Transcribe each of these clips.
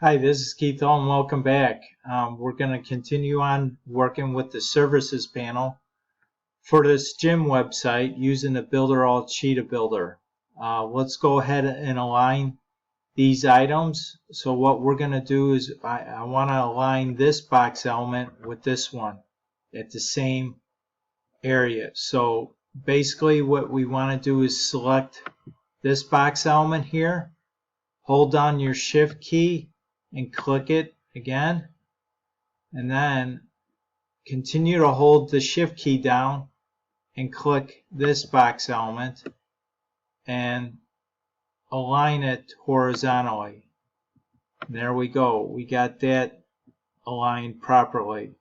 Hi, this is Keith and welcome back. We're going to continue on working with the services panel for this gym website using the Builderall Cheetah Builder. Let's go ahead and align these items. So what we're going to do is I want to align this box element with this one at the same area. So basically what we want to do is select this box element here, hold down your shift key and click it again, and then continue to hold the shift key down and click this box element and align it horizontally. And there we go, we got that aligned properly.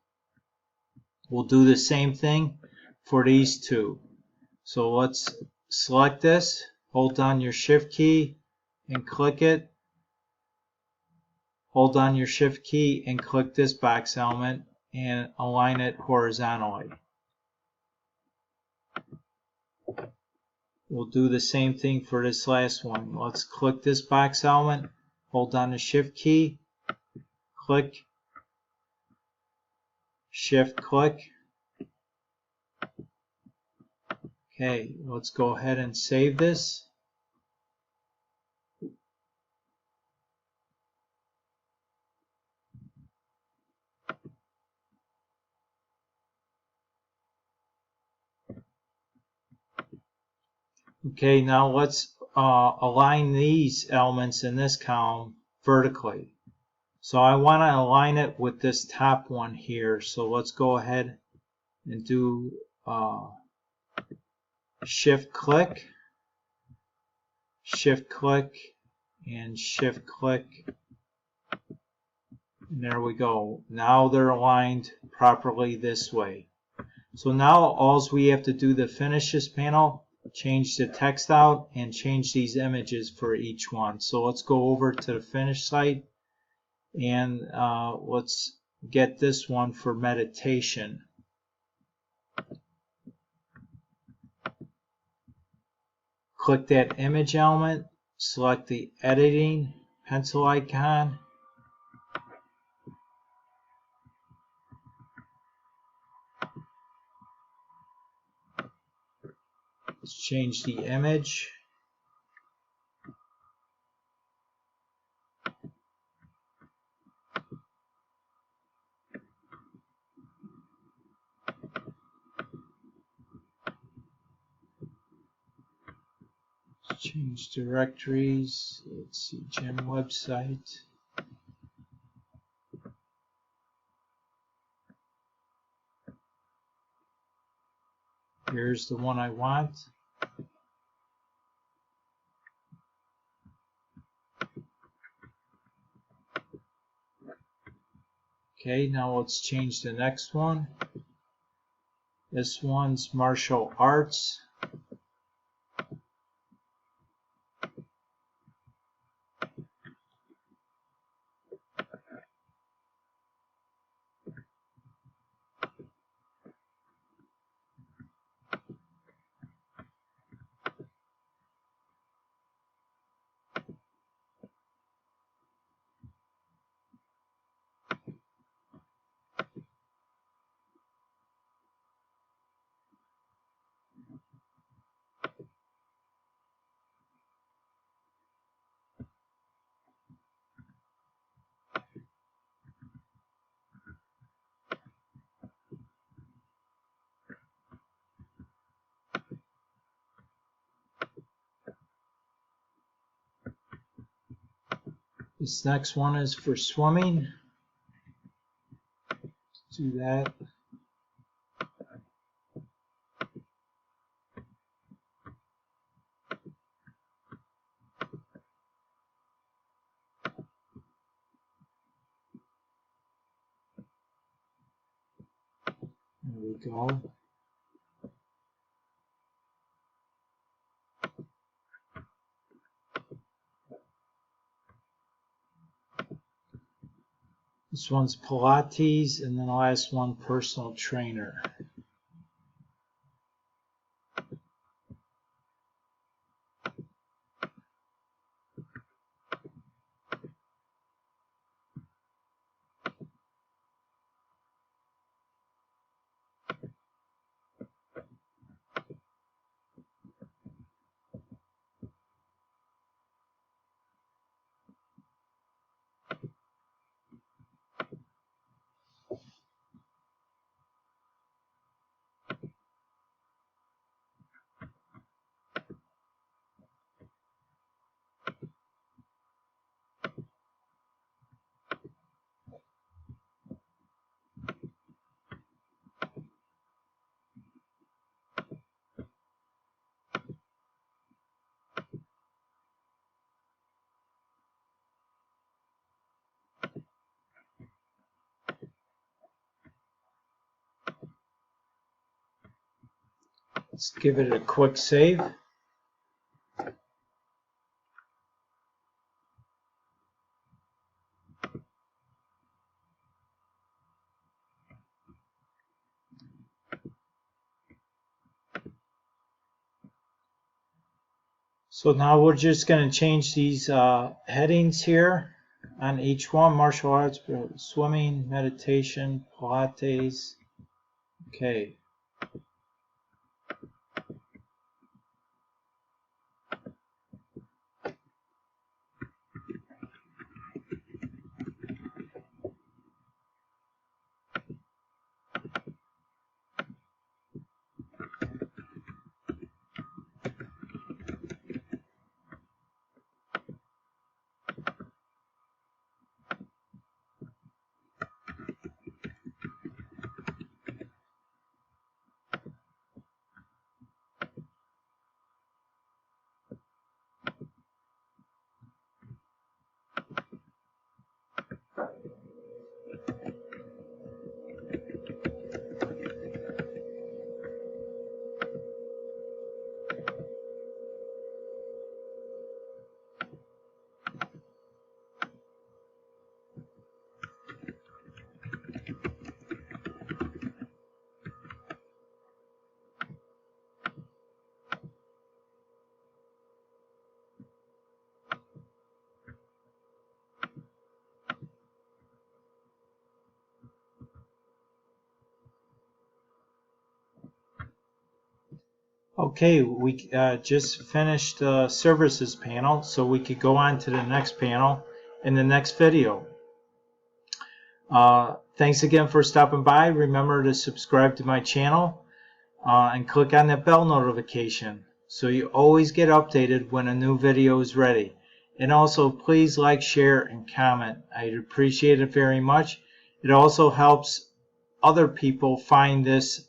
We'll do the same thing for these two. So let's select this, hold down your shift key and click it, hold down your shift key and click this box element and align it horizontally. We'll do the same thing for this last one. Let's click this box element, hold down the shift key, click, shift click. Okay, let's go ahead and save this. Okay, now let's align these elements in this column vertically. So I want to align it with this top one here. So let's go ahead and do shift click, and shift click. And there we go. Now they're aligned properly this way. So now all we have to do to finish this panel, change the text out and change these images for each one. So let's go over to the finish site and let's get this one for meditation. Click that image element, select the editing pencil icon, let's change the image. Let's change directories. Let's see, gym website. Here's the one I want. Okay, now let's change the next one. This one's martial arts. This next one is for swimming. Let's do that. There we go. This one's Pilates, and then the last one, personal trainer. Let's give it a quick save. So now we're just going to change these headings here on each one: martial arts, swimming, meditation, Pilates. Okay. Okay, we just finished the services panel, so we could go on to the next panel in the next video. Thanks again for stopping by. Remember to subscribe to my channel and click on that bell notification so you always get updated when a new video is ready. And also, please like, share, and comment. I'd appreciate it very much. It also helps other people find this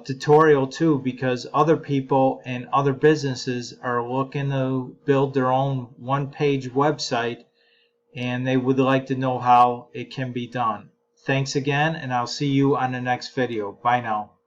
tutorial too, because other people and other businesses are looking to build their own one-page website, and they would like to know how it can be done. Thanks again, and I'll see you on the next video. Bye now.